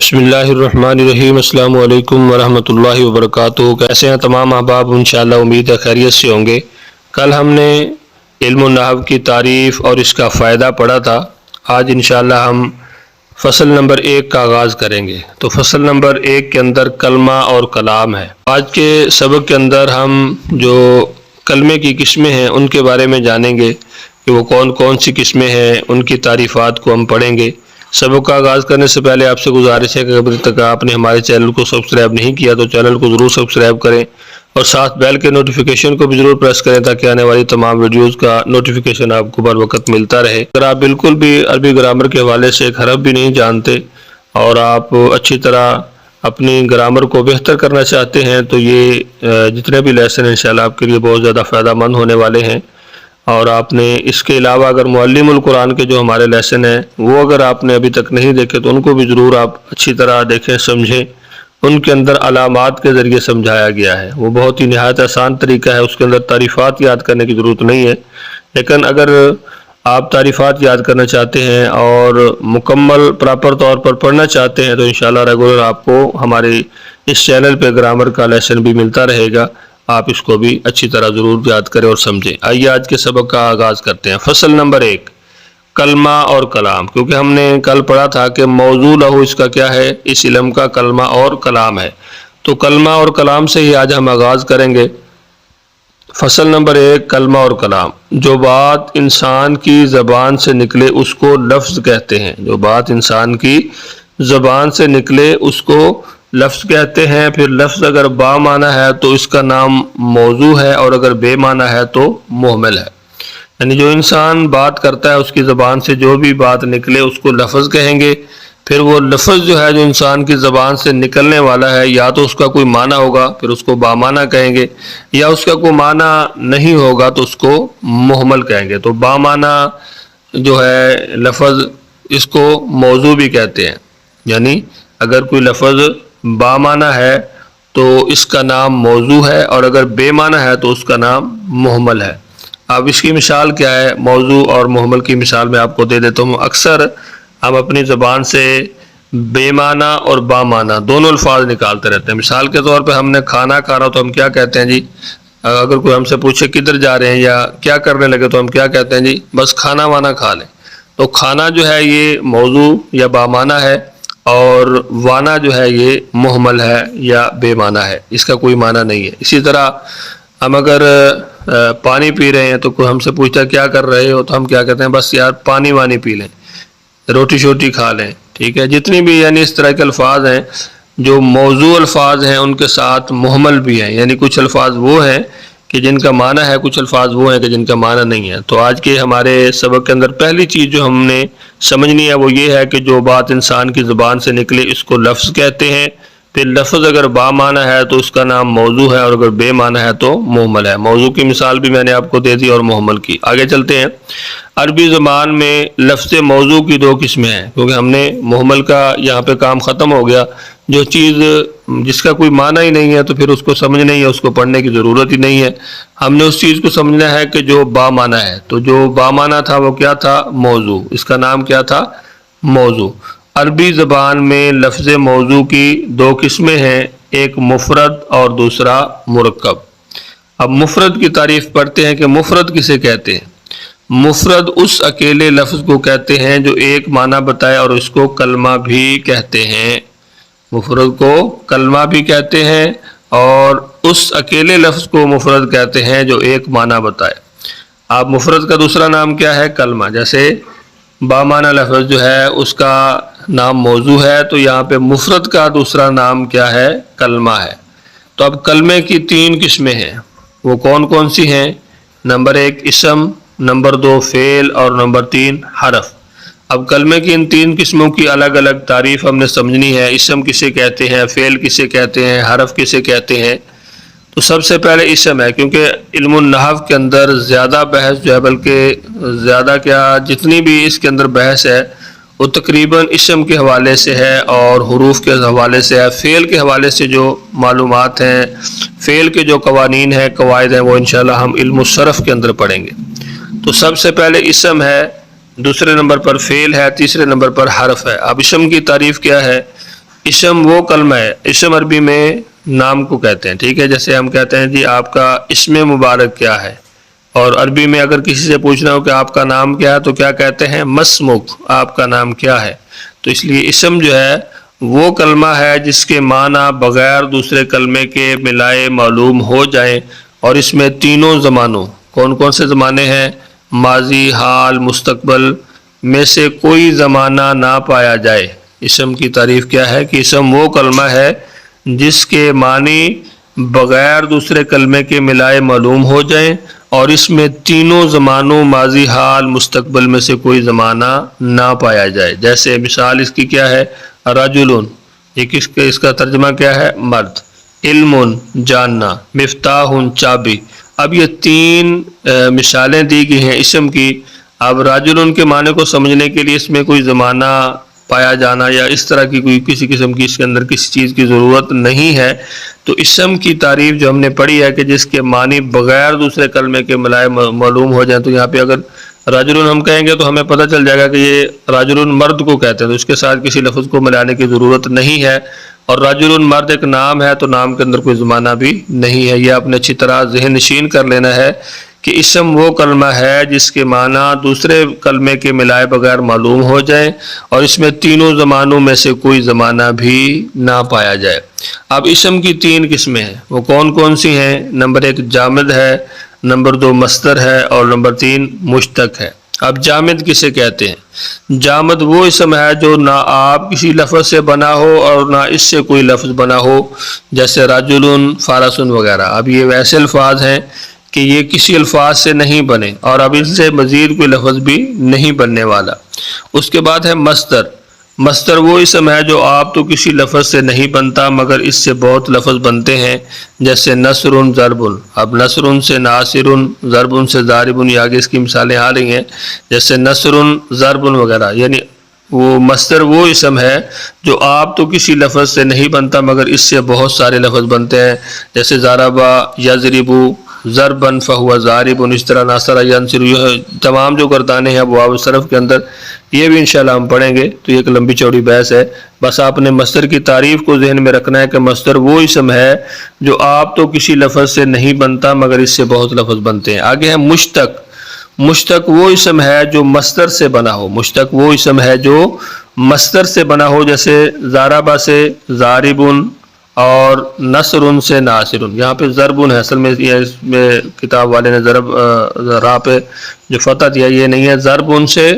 بسم اللہ الرحمن الرحیم۔ السلام علیکم ورحمۃ اللہ وبرکاتہ۔ کیسے ہیں تمام احباب؟ انشاءاللہ امید ہے خیریت سے ہوں گے۔ کل ہم نے علم النحو کی تعریف اور اس کا فائدہ پڑھا تھا۔ آج انشاءاللہ ہم فصل نمبر 1 کا آغاز کریں گے۔ تو فصل نمبر 1 کے اندر کلمہ اور کلام ہے۔ آج کے سبق کے اندر ہم جو کلمے کی قسمیں ہیں ان کے بارے میں جانیں گے کہ وہ کون کون سی قسمیں ہیں، ان کی تعریفات کو ہم پڑھیں گے۔ سبق کا آغاز کرنے سے پہلے آپ سے گزارش ہے کہ ابھی تک آپ نے ہمارے چینل کو سبسکرائب نہیں کیا تو چینل کو ضرور سبسکرائب کریں اور ساتھ بیل کے نوٹیفیکیشن کو بھی ضرور پریس کریں تاکہ آنے والی تمام ویڈیوز کا نوٹیفیکیشن آپ کو بر وقت ملتا رہے۔ اگر آپ بالکل بھی عربی گرامر کے حوالے سے ایک حرف بھی نہیں جانتے اور آپ اچھی طرح اپنی گرامر کو بہتر کرنا چاہتے ہیں تو یہ جتنے بھی لیسن انشاءاللہ آپ کے لیے بہت زیادہ فائدہ مند ہونے والے ہیں۔ اور آپ نے اس کے علاوہ اگر معلم القرآن کے جو ہمارے لیسن ہیں وہ اگر آپ نے ابھی تک نہیں دیکھے تو ان کو بھی ضرور آپ اچھی طرح دیکھیں، سمجھیں۔ ان کے اندر علامات کے ذریعے سمجھایا گیا ہے، وہ بہت ہی نہایت آسان طریقہ ہے، اس کے اندر تعریفات یاد کرنے کی ضرورت نہیں ہے۔ لیکن اگر آپ تعریفات یاد کرنا چاہتے ہیں اور مکمل پراپر طور پر پڑھنا چاہتے ہیں تو انشاءاللہ ریگولر آپ کو ہمارے اس چینل پہ گرامر کا لیسن بھی ملتا رہے گا۔ آپ اس کو بھی اچھی طرح ضرور یاد کریں اور سمجھیں۔ آئیے آج کے سبق کا آغاز کرتے ہیں۔ فصل نمبر 1 کلمہ اور کلام، کیونکہ ہم نے کل پڑھا تھا کہ موضوع لہو اس کا کیا ہے، اس علم کا کلمہ اور کلام ہے، تو کلمہ اور کلام سے ہی آج ہم آغاز کریں گے۔ فصل نمبر 1 کلمہ اور کلام۔ جو بات انسان کی زبان سے نکلے اس کو لفظ کہتے ہیں۔ جو بات انسان کی زبان سے نکلے اس کو لفظ کہتے ہیں۔ پھر لفظ اگر با معنی ہے تو اس کا نام موضوع ہے اور اگر بے معنی ہے تو مہمل ہے۔ یعنی جو انسان بات کرتا ہے اس کی زبان سے جو بھی بات نکلے اس کو لفظ کہیں گے۔ پھر وہ لفظ جو ہے جو انسان کی زبان سے نکلنے والا ہے یا تو اس کا کوئی معنی ہوگا پھر اس کو با معنی کہیں گے، یا اس کا کوئی معنی نہیں ہوگا تو اس کو مہمل کہیں گے۔ تو با معنی جو ہے لفظ اس کو موضوع بھی کہتے ہیں۔ یعنی اگر کوئی لفظ با معنی ہے تو اس کا نام موضوع ہے اور اگر بے معنی ہے تو اس کا نام مہمل ہے۔ اب اس کی مثال کیا ہے؟ موضوع اور مہمل کی مثال میں آپ کو دے دیتا ہوں۔ اکثر ہم اپنی زبان سے بے معنی اور با معنی دونوں الفاظ نکالتے رہتے ہیں۔ مثال کے طور پہ ہم نے کھانا کھا رہا تو ہم کیا کہتے ہیں جی؟ اگر کوئی ہم سے پوچھے کدھر جا رہے ہیں یا کیا کرنے لگے تو ہم کیا کہتے ہیں جی؟ بس کھانا وانا کھا لیں۔ تو کھانا جو ہے یہ موضوع یا با معنی ہے اور وانا جو ہے یہ مہمل ہے یا بے معنی ہے، اس کا کوئی معنی نہیں ہے۔ اسی طرح ہم اگر پانی پی رہے ہیں تو کوئی ہم سے پوچھتا ہے کیا کر رہے ہو تو ہم کیا کہتے ہیں؟ بس یار پانی وانی پی لیں، روٹی شوٹی کھا لیں، ٹھیک ہے۔ جتنی بھی یعنی اس طرح کے الفاظ ہیں جو موضوع الفاظ ہیں ان کے ساتھ مہمل بھی ہیں، یعنی کچھ الفاظ وہ ہیں کہ جن کا معنی ہے، کچھ الفاظ وہ ہیں کہ جن کا معنی نہیں ہے۔ تو آج کے ہمارے سبق کے اندر پہلی چیز جو ہم نے سمجھنی ہے وہ یہ ہے کہ جو بات انسان کی زبان سے نکلے اس کو لفظ کہتے ہیں۔ پھر لفظ اگر با معنی ہے تو اس کا نام موضوع ہے اور اگر بے معنی ہے تو مہمل ہے۔ موضوع کی مثال بھی میں نے آپ کو دے دی اور مہمل کی۔ آگے چلتے ہیں۔ عربی زبان میں لفظ موضوع کی 2 قسمیں ہیں، کیونکہ ہم نے مہمل کا یہاں پہ کام ختم ہو گیا۔ جو چیز جس کا کوئی معنی ہی نہیں ہے تو پھر اس کو سمجھنا ہی ہے، اس کو پڑھنے کی ضرورت ہی نہیں ہے۔ ہم نے اس چیز کو سمجھنا ہے کہ جو با معنی ہے، تو جو با معنی تھا وہ کیا تھا؟ موضوع۔ اس کا نام کیا تھا؟ موضوع۔ عربی زبان میں لفظ موضوع کی 2 قسمیں ہیں، ایک مفرد اور دوسرا مرکب۔ اب مفرد کی تعریف پڑھتے ہیں کہ مفرد کسے کہتے ہیں؟ مفرد اس اکیلے لفظ کو کہتے ہیں جو ایک معنی بتائے اور اس کو کلمہ بھی کہتے ہیں۔ مفرد کو کلمہ بھی کہتے ہیں اور اس اکیلے لفظ کو مفرد کہتے ہیں جو ایک معنی بتائے۔ اب مفرد کا دوسرا نام کیا ہے؟ کلمہ۔ جیسے با معنی لفظ جو ہے اس کا نام موضوع ہے تو یہاں پہ مفرد کا دوسرا نام کیا ہے؟ کلمہ ہے۔ تو اب کلمے کی 3 قسمیں ہیں، وہ کون کون سی ہیں؟ نمبر 1 اسم، نمبر 2 فعل اور نمبر 3 حرف۔ اب کلمے کی ان 3 قسموں کی الگ الگ تعریف ہم نے سمجھنی ہے۔ اسم کسے کہتے ہیں، فعل کسے کہتے ہیں، حرف کسے کہتے ہیں؟ تو سب سے پہلے اسم ہے، کیونکہ علم النحو کے اندر زیادہ بحث جو ہے، بلکہ زیادہ کیا جتنی بھی اس کے اندر بحث ہے وہ تقریباً اسم کے حوالے سے ہے اور حروف کے حوالے سے ہے۔ فعل کے حوالے سے جو معلومات ہیں، فعل کے جو قوانین ہیں، قواعد ہیں، وہ انشاءاللہ ہم علم الصرف کے اندر پڑھیں گے۔ تو سب سے پہلے اسم ہے، دوسرے نمبر پر فعل ہے، تیسرے نمبر پر حرف ہے۔ اب اسم کی تعریف کیا ہے؟ اسم وہ کلمہ ہے، اسم عربی میں نام کو کہتے ہیں، ٹھیک ہے، جیسے ہم کہتے ہیں جی آپ کا اسم مبارک کیا ہے، اور عربی میں اگر کسی سے پوچھنا ہو کہ آپ کا نام کیا ہے تو کیا کہتے ہیں؟ مسمک، آپ کا نام کیا ہے۔ تو اس لیے اسم جو ہے وہ کلمہ ہے جس کے معنی بغیر دوسرے کلمے کے ملائے معلوم ہو جائیں، اور اس میں تینوں زمانوں، کون کون سے زمانے ہیں؟ ماضی، حال، مستقبل میں سے کوئی زمانہ نہ پایا جائے۔ اسم کی تعریف کیا ہے کہ اسم وہ کلمہ ہے جس کے معنی بغیر دوسرے کلمے کے ملائے معلوم ہو جائیں، اور اس میں تینوں زمانوں ماضی، حال، مستقبل میں سے کوئی زمانہ نہ پایا جائے۔ جیسے مثال اس کی کیا ہے؟ رجلن، اس کا ترجمہ کیا ہے؟ مرد۔ علم، جاننا۔ مفتاح، چابی۔ اب یہ تین مثالیں دی گئی ہیں اسم کی۔ اب رجلن کے معنی کو سمجھنے کے لیے اس میں کوئی زمانہ پایا جانا یا اس طرح کی کوئی کسی قسم کی اس کے اندر کسی چیز کی ضرورت نہیں ہے۔ تو اسم کی تعریف جو ہم نے پڑھی ہے کہ جس کے معنی بغیر دوسرے کلمے کے ملائے معلوم ہو جائیں، تو یہاں پہ اگر رجلن ہم کہیں گے تو ہمیں پتہ چل جائے گا کہ یہ رجلن مرد کو کہتے ہیں، تو اس کے ساتھ کسی لفظ کو ملانے کی ضرورت نہیں ہے، اور رجلن مرد ایک نام ہے تو نام کے اندر کوئی زمانہ بھی نہیں ہے۔ یہ آپ نے اچھی طرح ذہن نشین کر لینا ہے کہ اسم وہ کلمہ ہے جس کے معنی دوسرے کلمے کے ملائے بغیر معلوم ہو جائیں، اور اس میں تینوں زمانوں میں سے کوئی زمانہ بھی نہ پایا جائے۔ اب اسم کی تین قسمیں ہیں، وہ کون کون سی ہیں؟ نمبر 1 جامد ہے، نمبر 2 مصدر ہے، اور نمبر 3 مشتق ہے۔ اب جامد کسے کہتے ہیں؟ جامد وہ اسم ہے جو نہ آپ کسی لفظ سے بنا ہو اور نہ اس سے کوئی لفظ بنا ہو، جیسے رجلن، فارسن وغیرہ۔ اب یہ ویسے الفاظ ہیں کہ یہ کسی الفاظ سے نہیں بنے، اور اب ان سے مزید کوئی لفظ بھی نہیں بننے والا۔ اس کے بعد ہے مصدر۔ مصدر وہ اسم ہے جو آپ تو کسی لفظ سے نہیں بنتا مگر اس سے بہت لفظ بنتے ہیں، جیسے نصر، ضرب۔ اب نصر سے ناصر، ضرب سے ضارب، یہ آگے اس کی مثالیں آ رہی ہیں، جیسے نصر، ضرب وغیرہ۔ یعنی وہ مصدر وہ اسم ہے جو آپ تو کسی لفظ سے نہیں بنتا مگر اس سے بہت سارے لفظ بنتے ہیں، جیسے ضربا، یضرب، ضربن فہو ضارب، اس طرح ناصر، ینصر، یہ تمام جو گردانے ہیں ابواب صرف کے اندر، یہ بھی انشاءاللہ ہم پڑھیں گے، تو یہ ایک لمبی چوڑی بحث ہے۔ بس آپ نے مصدر کی تعریف کو ذہن میں رکھنا ہے کہ مصدر وہ اسم ہے جو آپ تو کسی لفظ سے نہیں بنتا مگر اس سے بہت لفظ بنتے ہیں۔ آگے ہے مشتق۔ مشتق وہ اسم ہے جو مصدر سے بنا ہو۔ مشتق وہ اسم ہے جو مصدر سے بنا ہو، جیسے ضربہ سے ضاربن اور نصر سے ناصر۔ یہاں پہ ضربن ہے، اصل میں اس میں کتاب والے نے ضرب را پہ جو فتح دیا یہ نہیں ہے، ضربن سے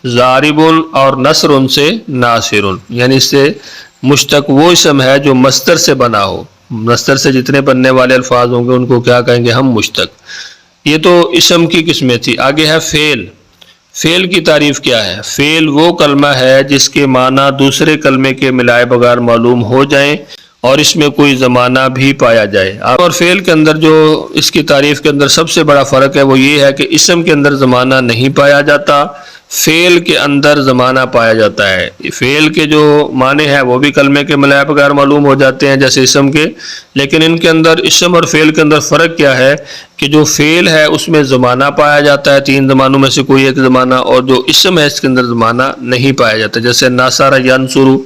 ضاربن اور نصر سے ناصر، یعنی اس سے مشتق وہ اسم ہے جو مصدر سے بنا ہو۔ مصدر سے جتنے بننے والے الفاظ ہوں گے ان کو کیا کہیں گے ہم؟ مشتق۔ یہ تو اسم کی قسمیں تھی۔ آگے ہے فعل۔ فعل کی تعریف کیا ہے؟ فعل وہ کلمہ ہے جس کے معنی دوسرے کلمے کے ملائے بغیر معلوم ہو جائیں اور اس میں کوئی زمانہ بھی پایا جائے۔ اور فعل کے اندر جو اس کی تعریف کے اندر سب سے بڑا فرق ہے وہ یہ ہے کہ اسم کے اندر زمانہ نہیں پایا جاتا، فعل کے اندر زمانہ پایا جاتا ہے۔ فعل کے جو معنی ہیں وہ بھی کلمے کے ملائے بغیر معلوم ہو جاتے ہیں جیسے اسم کے، لیکن ان کے اندر اسم اور فعل کے اندر فرق کیا ہے کہ جو فعل ہے اس میں زمانہ پایا جاتا ہے، 3 زمانوں میں سے کوئی ایک زمانہ، اور جو اسم ہے اس کے اندر زمانہ نہیں پایا جاتا، جیسے ناصر ینصر۔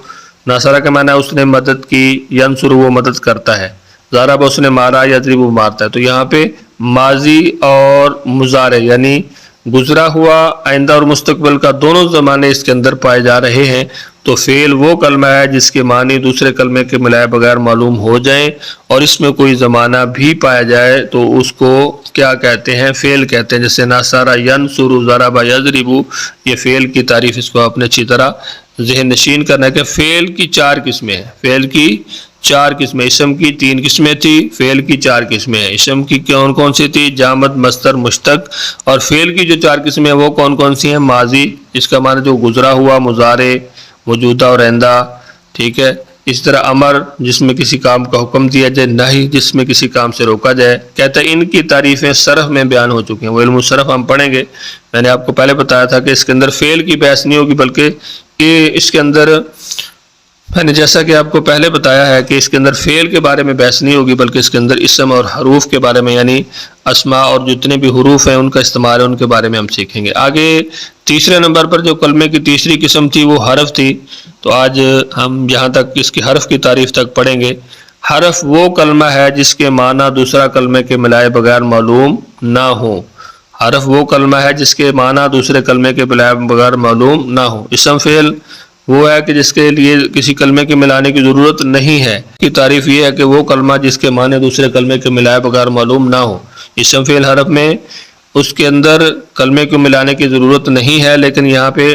ناصرہ کا معنی ہے اس نے مدد کی، ینصر وہ مدد کرتا ہے، ضرب اس نے مارا، یضرب وہ مارتا ہے۔ تو یہاں پہ ماضی اور مضارع یعنی گزرا ہوا، آئندہ اور مستقبل کا دونوں زمانے اس کے اندر پائے جا رہے ہیں۔ تو فعل وہ کلمہ ہے جس کے معنی دوسرے کلمے کے ملائے بغیر معلوم ہو جائیں اور اس میں کوئی زمانہ بھی پایا جائے تو اس کو کیا کہتے ہیں؟ فعل کہتے ہیں، جیسے ناصر ینصر، ضرب یضرب۔ یہ فعل کی تعریف اس کو آپ نے اچھی طرح ذہن نشین کرنا ہے کہ فعل کی 4 قسمیں ہیں۔ فعل کی 4 قسمیں، اسم کی 3 قسمیں تھی، فعل کی 4 قسمیں ہیں۔ اسم کی کون کون سی تھی؟ جامد، مصدر، مشتق۔ اور فعل کی جو 4 قسمیں ہیں وہ کون کون سی ہیں؟ ماضی، اس کا معنی جو گزرا ہوا، مضارع، موجودہ اور آئندہ، ٹھیک ہے۔ اس طرح امر جس میں کسی کام کا حکم دیا جائے، نہی جس میں کسی کام سے روکا جائے۔ کہتا ہے ان کی تعریفیں صرف میں بیان ہو چکی ہیں، وہ علم الصرف ہم پڑھیں گے۔ میں نے آپ کو پہلے بتایا تھا کہ اس کے اندر فعل کی بحث نہیں ہوگی بلکہ کہ اس کے اندر میں نے جیسا کہ آپ کو پہلے بتایا ہے کہ اس کے اندر فعل کے بارے میں بحث نہیں ہوگی، بلکہ اس کے اندر اسم اور حروف کے بارے میں، یعنی اسماء اور جتنے بھی حروف ہیں ان کا استعمال ہے ان کے بارے میں ہم سیکھیں گے۔ آگے تیسرے نمبر پر جو کلمے کی تیسری قسم تھی وہ حرف تھی، تو آج ہم یہاں تک اس کی حرف کی تعریف تک پڑھیں گے۔ حرف وہ کلمہ ہے جس کے معنی دوسرا کلمے کے ملائے بغیر معلوم نہ ہو۔ حرف وہ کلمہ ہے جس کے معنی دوسرے کلمے کے ملائے بغیر معلوم نہ ہو۔ اسم فعل وہ ہے کہ جس کے لیے کسی کلمے کے ملانے کی ضرورت نہیں ہے۔ کی تعریف یہ ہے کہ وہ کلمہ جس کے معنی دوسرے کلمے کے ملائے بغیر معلوم نہ ہو۔ اسم فعل حرف میں اس کے اندر کلمے کو ملانے کی ضرورت نہیں ہے، لیکن یہاں پہ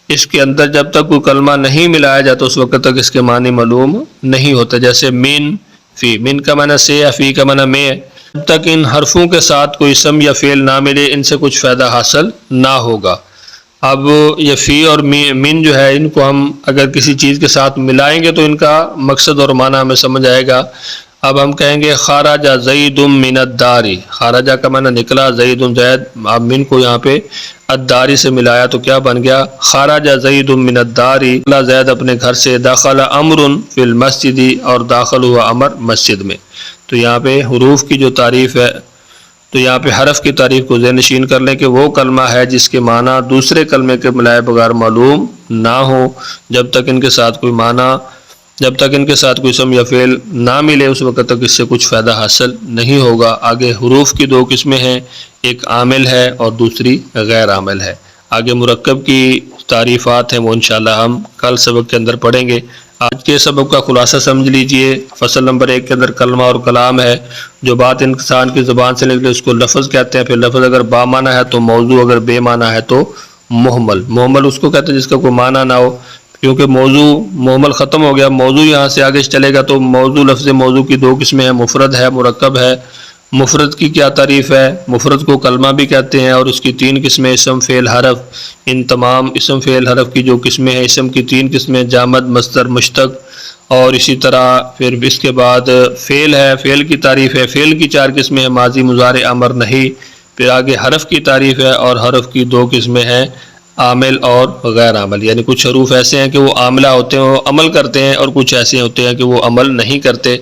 اس کے اندر جب تک کوئی کلمہ نہیں ملایا جاتا اس وقت تک اس کے معنی معلوم نہیں ہوتے۔ جیسے من، فی، من کا معنی سے یا فی کا معنی میں ہے، جب تک ان حرفوں کے ساتھ کوئی اسم یا فعل نہ ملے ان سے کچھ فائدہ حاصل نہ ہوگا۔ اب یہ فی اور من جو ہے ان کو ہم اگر کسی چیز کے ساتھ ملائیں گے تو ان کا مقصد اور معنی ہمیں سمجھ آئے گا۔ اب ہم کہیں گے خرج زید من الدار، خرج کا معنی نکلا، زید زید، اب من کو یہاں پہ الداری سے ملایا تو کیا بن گیا؟ خرج زید من الدار، نکلا زید اپنے گھر سے، دخل امر فی المسجد، اور داخل ہوا امر مسجد میں۔ تو یہاں پہ حروف کی جو تعریف ہے، تو یہاں پہ حرف کی تعریف کو ذہن نشین کر لیں کہ وہ کلمہ ہے جس کے معنی دوسرے کلمے کے ملائے بغیر معلوم نہ ہو۔ جب تک ان کے ساتھ کوئی معنی، جب تک ان کے ساتھ کوئی اسم یا فعل نہ ملے اس وقت تک اس سے کچھ فائدہ حاصل نہیں ہوگا۔ آگے حروف کی دو قسمیں ہیں، ایک عامل ہے اور دوسری غیر عامل ہے۔ آگے مرکب کی تعریفات ہیں وہ انشاءاللہ ہم کل سبق کے اندر پڑھیں گے۔ آج کے سبق کا خلاصہ سمجھ لیجئے، فصل نمبر 1 کے اندر کلمہ اور کلام ہے۔ جو بات انسان کی زبان سے نکلے اس کو لفظ کہتے ہیں، پھر لفظ اگر با معنی ہے تو موضوع، اگر بے معنی ہے تو محمل۔ محمل اس کو کہتے ہیں جس کا کوئی معنی نہ ہو، کیونکہ موضوع محمل ختم ہو گیا، موضوع یہاں سے آگے چلے گا تو موضوع، لفظ موضوع کی دو قسمیں ہیں، مفرد ہے، مرکب ہے۔ مفرد کی کیا تعریف ہے؟ مفرد کو کلمہ بھی کہتے ہیں اور اس کی 3 قسمیں، اسم فعل حرف۔ ان تمام اسم فعل حرف کی جو قسمیں ہیں، اسم کی 3 قسمیں، جامد، مصدر، مشتق، اور اسی طرح پھر اس کے بعد فعل ہے، فعل کی تعریف ہے، فعل کی 4 قسمیں ہیں، ماضی، مضارع، امر، نہی۔ پھر آگے حرف کی تعریف ہے اور حرف کی 2 قسمیں ہیں، عامل اور غیر عامل، یعنی کچھ حروف ایسے ہیں کہ وہ عاملہ ہوتے ہیں، وہ عمل کرتے ہیں، اور کچھ ایسے ہوتے ہیں کہ وہ عمل نہیں کرتے۔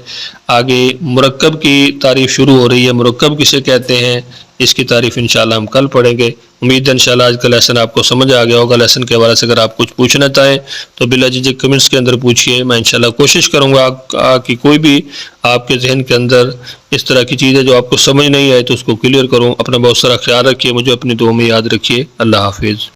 آگے مرکب کی تعریف شروع ہو رہی ہے، مرکب کسے کہتے ہیں اس کی تعریف انشاءاللہ ہم کل پڑھیں گے۔ امید ہے انشاءاللہ آج کا لیسن آپ کو سمجھ آ گیا ہوگا۔ لیسن کے حوالے سے اگر آپ کچھ پوچھنا چاہیں تو بلا جھجک کمنٹس کے اندر پوچھیے، میں انشاءاللہ کوشش کروں گا کہ کوئی بھی آپ کے ذہن کے اندر اس طرح کی چیز ہے جو آپ کو سمجھ نہیں آئے تو اس کو کلیئر کروں۔ اپنا بہت سارا خیال رکھیے، مجھے اپنی دعاؤں میں یاد رکھیے۔ اللہ حافظ۔